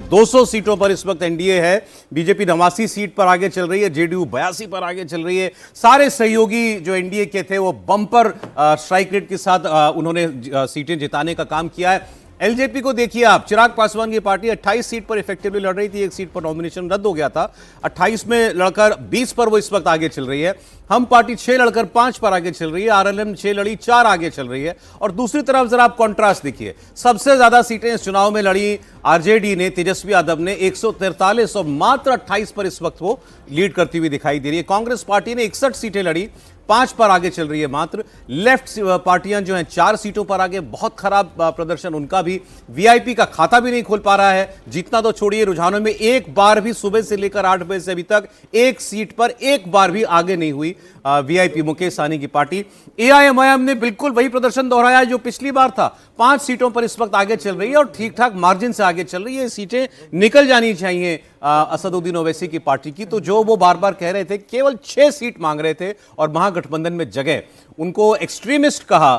200 सीटों पर इस वक्त एनडीए है। बीजेपी 89 सीट पर आगे चल रही है, जेडीयू 82 पर आगे चल रही है। सारे सहयोगी जो एनडीए के थे वो बम्पर स्ट्राइक रेट के साथ उन्होंने सीटें जिताने का काम किया है। एलजेपी को देखिए आप, चिराग पासवान की पार्टी 28 सीट पर इफेक्टिवली लड़ रही थी, एक सीट पर नॉमिनेशन रद्द हो गया था। 28 में लड़कर 20 पर वो इस वक्त आगे चल रही है। हम पार्टी 6 लड़कर 5 पर आगे चल रही है। आरएलएम 6 लड़ी 4 आगे चल रही है। और दूसरी तरफ जरा आप कॉन्ट्रास्ट देखिए, सबसे ज्यादा सीटें इस चुनाव में लड़ी आरजेडी ने, तेजस्वी यादव ने 143 और मात्र 28 पर इस वक्त वो लीड करती हुई दिखाई दे रही है। कांग्रेस पार्टी ने 61 सीटें लड़ी, 5 पर आगे चल रही है मात्र। लेफ्ट पार्टियां जो हैं 4 सीटों पर आगे, बहुत खराब प्रदर्शन उनका भी। वीआईपी का खाता भी नहीं खोल पा रहा है, जीतना तो छोड़िए, रुझानों में एक बार भी सुबह से लेकर 8 बजे से अभी तक एक सीट पर एक बार भी आगे नहीं हुई वीआईपी मुकेश सहनी की पार्टी। एआईएमआईएम ने बिल्कुल वही प्रदर्शन दोहराया जो पिछली बार था, 5 सीटों पर इस वक्त आगे चल रही है और ठीक ठाक मार्जिन से आगे चल रही है। सीटें निकल जानी चाहिए असदुद्दीन ओवैसी की पार्टी की, तो जो वो बार बार कह रहे थे, केवल 6 सीट मांग रहे थे और महागठबंधन में जगह, उनको एक्सट्रीमिस्ट कहा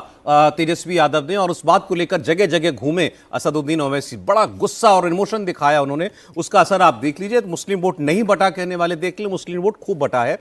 तेजस्वी यादव ने और उस बात को लेकर जगह जगह घूमे असदुद्दीन ओवैसी। बड़ा गुस्सा और इमोशन दिखाया उन्होंने, उसका असर आप देख लीजिए। मुस्लिम वोट नहीं बटा कहने वाले देख ले, मुस्लिम वोट खूब बटा है।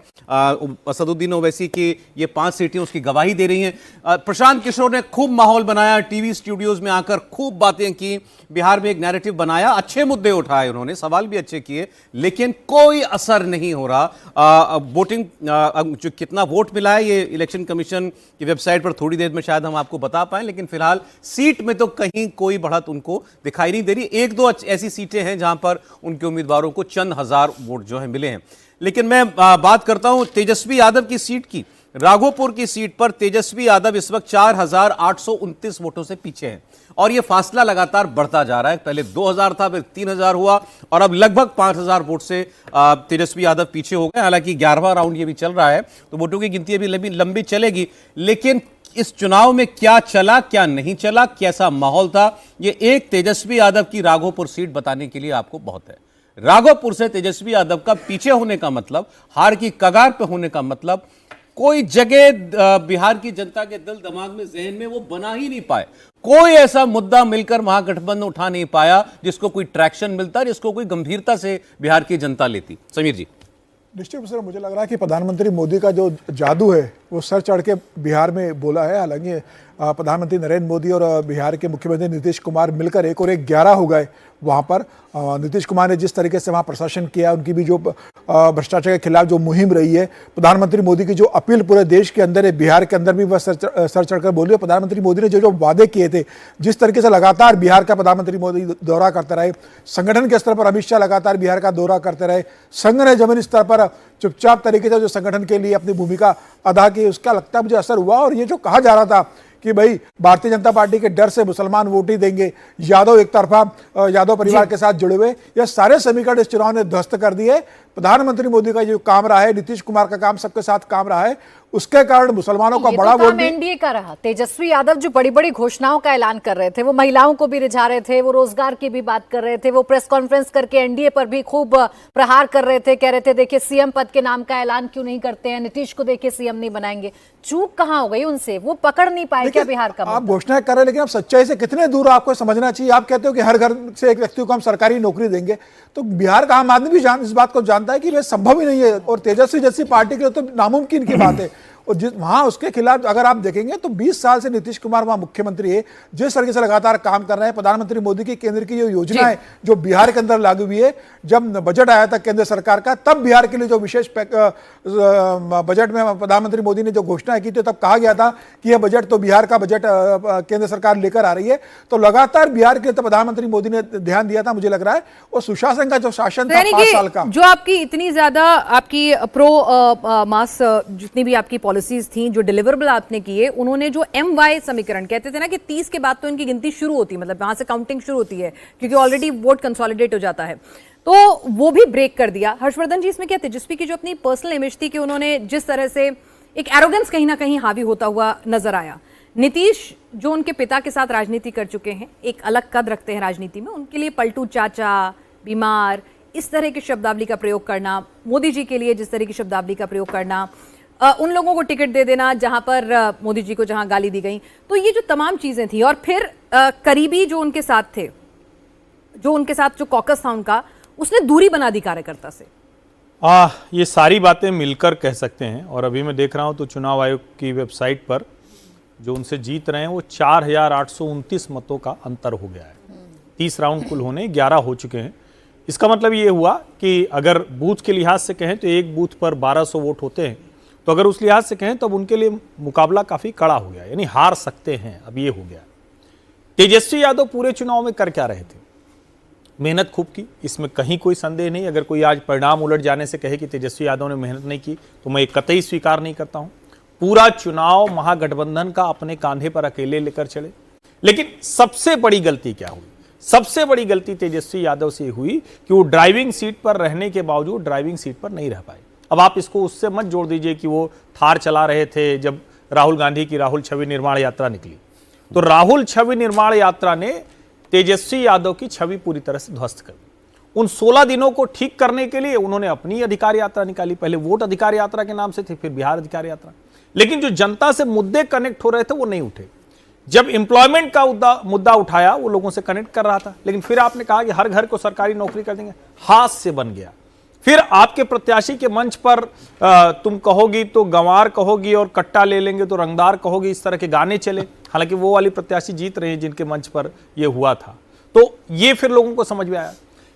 असदुद्दीन ओवैसी की ये 5 सीटें उसकी गवाही दे रही हैं। प्रशांत किशोर ने खूब माहौल बनाया, टीवी स्टूडियोज में आकर खूब बातें की, बिहार में एक नैरेटिव बनाया, अच्छे मुद्दे उठाए उन्होंने, सवाल भी अच्छे किए, लेकिन कोई असर नहीं हो रहा। वोटिंग जो कितना वोट मिला है ये इलेक्शन कमीशन की वेबसाइट पर थोड़ी देर में शायद हम आपको बता पाएं, लेकिन फिलहाल सीट में तो कहीं कोई बढ़त उनको दिखाई नहीं दे रही। 1-2 ऐसी सीटें हैं जहां पर उनके उम्मीदवारों को चंद हजार वोट जो है मिले हैं। लेकिन मैं बात करता हूं तेजस्वी यादव की सीट की। राघोपुर की सीट पर तेजस्वी यादव इस वक्त 4829 वोटों से पीछे हैं और यह फासला लगातार बढ़ता जा रहा है। पहले 2000 था, फिर 3000 हुआ और अब लगभग 5000 वोट से तेजस्वी यादव पीछे हो गए। हालांकि 11वां राउंड ये भी चल रहा है, तो वोटों की गिनती अभी लंबी चलेगी। लेकिन इस चुनाव में क्या चला, क्या नहीं चला, कैसा माहौल था, ये एक तेजस्वी यादव की राघोपुर सीट बताने के लिए आपको बहुत है। राघोपुर से तेजस्वी यादव का पीछे होने का मतलब, हार की कगार पे होने का मतलब, कोई जगह बिहार की जनता के दिल दिमाग में, जहन में वो बना ही नहीं पाए। कोई ऐसा मुद्दा मिलकर महागठबंधन उठा नहीं पाया जिसको कोई ट्रैक्शन मिलता, जिसको कोई गंभीरता से बिहार की जनता लेती। समीर जी। निश्चित रूप से मुझे लग रहा है कि प्रधानमंत्री मोदी का जो जादू है वो सर चढ़ के बिहार में बोला है। हालांकि प्रधानमंत्री नरेंद्र मोदी और बिहार के मुख्यमंत्री नीतीश कुमार मिलकर 1 और 11 हो गए वहाँ पर। नीतीश कुमार ने जिस तरीके से वहाँ प्रशासन किया, उनकी भी जो भ्रष्टाचार के खिलाफ जो मुहिम रही है, प्रधानमंत्री मोदी की जो अपील पूरे देश के अंदर है, बिहार के अंदर भी वह सर चढ़कर बोली। प्रधानमंत्री मोदी ने जो वादे किए थे, जिस तरीके से लगातार बिहार का प्रधानमंत्री मोदी दौरा करते रहे, संगठन के स्तर पर अमित शाह लगातार बिहार का दौरा करते रहे, संघ ने जमीनी स्तर पर चुपचाप तरीके से जो संगठन के लिए अपनी भूमिका अदा की, उसका लगता है मुझे असर हुआ। और ये जो कहा जा रहा था कि भाई भारतीय जनता पार्टी के डर से मुसलमान वोट ही देंगे, यादव एक तरफा यादव परिवार के साथ जुड़े हुए, यह सारे समीकरण इस चुनाव ने ध्वस्त कर दिए। प्रधानमंत्री मोदी का जो काम रहा है, नीतीश कुमार का काम सबके साथ काम रहा है, उसके कारण मुसलमानों का बड़ा वोट एनडीए का रहा। तेजस्वी यादव जो बड़ी बड़ी घोषणाओं का ऐलान कर रहे थे, वो महिलाओं को भी रिझा रहे थे, वो रोजगार की भी बात कर रहे थे, वो प्रेस कॉन्फ्रेंस करके एनडीए पर भी खूब प्रहार कर रहे थे, कह रहे थे देखिए सीएम पद के नाम का ऐलान क्यों नहीं करते हैं, नीतीश को देखिए सीएम नहीं बनाएंगे। चूक कहां हो गई उनसे, वो पकड़ नहीं पाए क्या बिहार का? आप घोषणा कर रहे हैं, लेकिन आप सच्चाई से कितने दूर आपको समझना चाहिए। आप कहते हो कि हर घर से एक व्यक्ति को हम सरकारी नौकरी देंगे, तो बिहार का आम आदमी भी इस बात को जानता है कि ये संभव ही नहीं है और तेजस्वी जैसी पार्टी के लिए तो नामुमकिन की बात है। और जिस वहां उसके खिलाफ अगर आप देखेंगे तो 20 साल से नीतीश कुमार वहां मुख्यमंत्री है, जिस तरीके से लगातार काम कर रहे हैं। प्रधानमंत्री मोदी की केंद्र की जो योजना है जो बिहार के अंदर लागू हुई है, जब बजट आया था केंद्र सरकार का, तब बिहार के लिए जो विशेष बजट में प्रधानमंत्री मोदी ने जो घोषणा की थी, तब कहा गया था कि यह बजट तो बिहार का बजट केंद्र सरकार लेकर आ रही है। तो लगातार बिहार के लिए तो प्रधानमंत्री मोदी ने ध्यान दिया था, मुझे लग रहा है। और सुशासन का जो शासन था 5 साल का, जो आपकी इतनी ज्यादा आपकी प्रो मास जितनी भी आपकी पॉलिसीज थी, जो डिलीवरेबल आपने किए, उन्होंने जो MY समीकरण कहते थे ना कि 30 के बाद तो इनकी गिनती शुरू होती है, मतलब वहां से काउंटिंग शुरू होती है क्योंकि ऑलरेडी वोट कंसोलिडेट हो जाता है, तो वो भी ब्रेक कर दिया। हर्षवर्धन जी, इसमें क्या तेजस्वी की जो अपनी पर्सनल इमेज थी कि उन्होंने जिस तरह से एक एरोगेंस कहीं ना कहीं हावी होता हुआ नजर आया। नीतीश जो उनके पिता के साथ राजनीति कर चुके हैं, एक अलग कद रखते हैं राजनीति में, उनके लिए पलटू चाचा, बीमार, इस तरह की शब्दावली का प्रयोग करना, मोदी जी के लिए जिस तरह की शब्दावली का प्रयोग करना, उन लोगों को टिकट दे देना जहां पर मोदी जी को जहां गाली दी गई, तो ये जो तमाम चीजें थी, और फिर करीबी जो उनके साथ थे, जो उनके साथ जो कॉकस था उनका, उसने दूरी बना दी कार्यकर्ता से। ये सारी बातें मिलकर कह सकते हैं। और अभी मैं देख रहा हूं तो चुनाव आयोग की वेबसाइट पर जो उनसे जीत रहे हैं वो 4829 मतों का अंतर हो गया है। 30 राउंड कुल होने 11 हो चुके हैं। इसका मतलब ये हुआ कि अगर बूथ के लिहाज से कहें तो एक बूथ पर 1200 वोट होते हैं, तो अगर उस लिहाज से कहें तो अब उनके लिए मुकाबला काफ़ी कड़ा हो गया, यानी हार सकते हैं, अब ये हो गया। तेजस्वी यादव पूरे चुनाव में कर क्या रहे थे? मेहनत खूब की, इसमें कहीं कोई संदेह नहीं। अगर कोई आज परिणाम उलट जाने से कहे कि तेजस्वी यादव ने मेहनत नहीं की तो मैं कतई स्वीकार नहीं करता हूं। पूरा चुनाव महागठबंधन का अपने कांधे पर अकेले लेकर चले। लेकिन सबसे बड़ी गलती क्या हुई? सबसे बड़ी गलती तेजस्वी यादव से हुई कि वो ड्राइविंग सीट पर रहने के बावजूद ड्राइविंग सीट पर नहीं रह पाए। अब आप इसको उससे मत जोड़ दीजिए कि वो थार चला रहे थे जब राहुल गांधी की राहुल छवि निर्माण यात्रा निकली। तो राहुल छवि निर्माण यात्रा ने तेजस्वी यादव की छवि पूरी तरह से ध्वस्त कर दी। उन 16 दिनों को ठीक करने के लिए उन्होंने अपनी अधिकार यात्रा निकाली। पहले वोट अधिकार यात्रा के नाम से थी, फिर बिहार अधिकार यात्रा। लेकिन जो जनता से मुद्दे कनेक्ट हो रहे थे वो नहीं उठे। जब एम्प्लॉयमेंट का मुद्दा उठाया वो लोगों से कनेक्ट कर रहा था, लेकिन फिर आपने कहा कि हर घर को सरकारी नौकरी कर देंगे, हाथ से बन गया। फिर आपके प्रत्याशी के मंच पर तुम कहोगी तो गंवार कहोगी और कट्टा ले लेंगे तो रंगदार कहोगी, इस तरह के गाने चले। हालांकि वो वाली प्रत्याशी जीत रहे हैं जिनके मंच पर यह हुआ था। तो ये फिर लोगों को समझ में आया।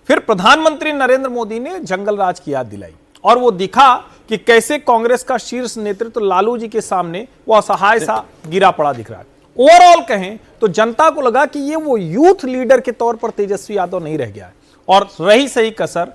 फिर प्रधानमंत्री नरेंद्र मोदी ने जंगल राज की याद दिलाई और वो दिखा कि कैसे कांग्रेस का शीर्ष नेतृत्व लालू जी के सामने वो असहाय सा गिरा पड़ा दिख रहा है। ओवरऑल कहें तो जनता को लगा कि ये वो यूथ लीडर के तौर पर तेजस्वी यादव नहीं रह गया है। और रही सही कसर,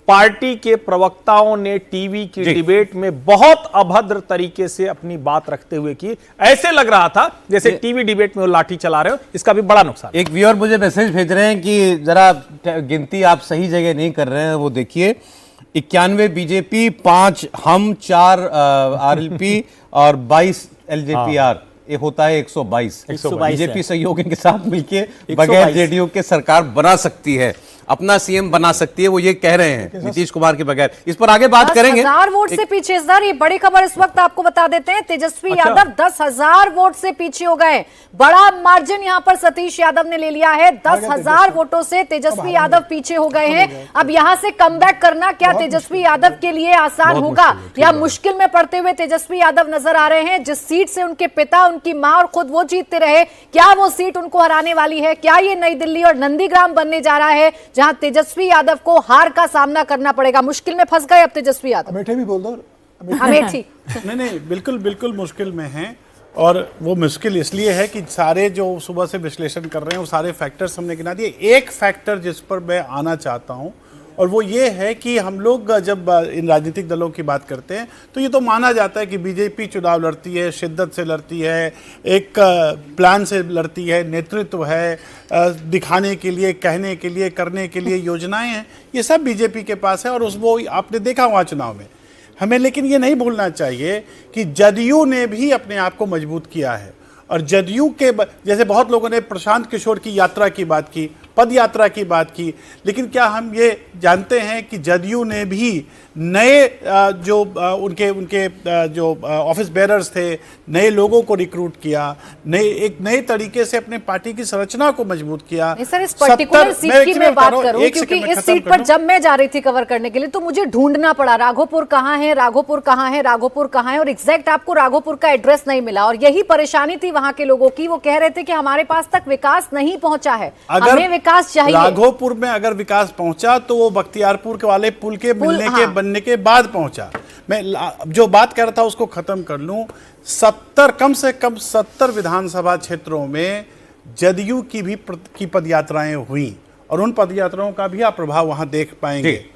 पार्टी के प्रवक्ताओं ने टीवी की डिबेट में बहुत अभद्र तरीके से अपनी बात रखते हुए की। ऐसे लग रहा था जैसे टीवी डिबेट में वो लाठी चला रहे हो। इसका भी बड़ा नुकसान। एक व्यूअर मुझे मैसेज भेज रहे हैं कि जरा गिनती आप सही जगह नहीं कर रहे हैं, वो देखिए 91 बीजेपी, 5 हम, 4 आरएलपी और 22 एलजेपीआर, ये होता है 122। बीजेपी सहयोगी के साथ मिलके बगैर जेडीयू के सरकार बना सकती है, अपना सीएम बना सकती है, वो ये कह रहे हैं नीतीश कुमार के बगैर। इस पर आगे बात करेंगे। 10,000 वोट से पीछे सर, ये बड़ी खबर इस वक्त आपको बता देते हैं। तेजस्वी यादव 10,000 वोट से पीछे हो गए। बड़ा मार्जिन यहां पर सतीश यादव ने ले लिया है। 10,000 वोटों से तेजस्वी यादव पीछे हो गए हैं। अब यहां से कमबैक करना क्या तेजस्वी यादव के लिए आसान होगा या मुश्किल में पड़ते हुए तेजस्वी यादव नजर आ रहे हैं? जिस सीट से उनके पिता, उनकी मां और खुद वो जीतते रहे, क्या वो सीट उनको हराने वाली है? क्या ये नई दिल्ली और नंदीग्राम बनने जा रहा है जहां तेजस्वी यादव को हार का सामना करना पड़ेगा? मुश्किल में फंस गए अब तेजस्वी यादव। अमेठी भी बोल दो। अमेठी नहीं, बिल्कुल बिल्कुल मुश्किल में हैं। और वो मुश्किल इसलिए है कि सारे जो सुबह से विश्लेषण कर रहे हैं वो सारे फैक्टर्स हमने गिना दिए। एक फैक्टर जिस पर मैं आना चाहता हूं और वो ये है कि हम लोग जब इन राजनीतिक दलों की बात करते हैं तो ये तो माना जाता है कि बीजेपी चुनाव लड़ती है, शिद्दत से लड़ती है, एक प्लान से लड़ती है, नेतृत्व है, दिखाने के लिए, कहने के लिए, करने के लिए योजनाएं हैं, ये सब बीजेपी के पास है और वो आपने देखा वहाँ चुनाव में। हमें लेकिन ये नहीं भूलना चाहिए कि जदयू ने भी अपने आप को मजबूत किया है। और जदयू के जैसे बहुत लोगों ने प्रशांत किशोर की यात्रा की बात की, पद यात्रा की बात की, लेकिन क्या हम ये जानते हैं कि जदयू ने भी नए जो उनके जो ऑफिस बेरर्स थे, नए लोगों को रिक्रूट किया, एक नए तरीके से अपने पार्टी की संरचना को मजबूत किया। सर, इस पर्टिकुलर सीट की मैं बात करूं क्योंकि इस सीट पर जब मैं जा रही थी कवर करने के लिए तो मुझे ढूंढना पड़ा, राघोपुर कहाँ है, राघोपुर कहाँ है, राघोपुर कहाँ है, और एग्जैक्ट आपको राघोपुर का एड्रेस नहीं मिला। और यही परेशानी थी वहां के लोगों की। वो कह रहे थे कि हमारे पास तक विकास नहीं पहुंचा है, हमें विकास चाहिए। राघोपुर में अगर विकास पहुंचा तो वो बख्तियारपुर के वाले पुल के बनने के बाद पहुंचा। मैं जो बात कर रहा था उसको खत्म कर लूं। 70 कम से कम 70 विधानसभा क्षेत्रों में जदयू की भी पदयात्राएं हुई और उन पदयात्राओं का भी आप प्रभाव वहां देख पाएंगे।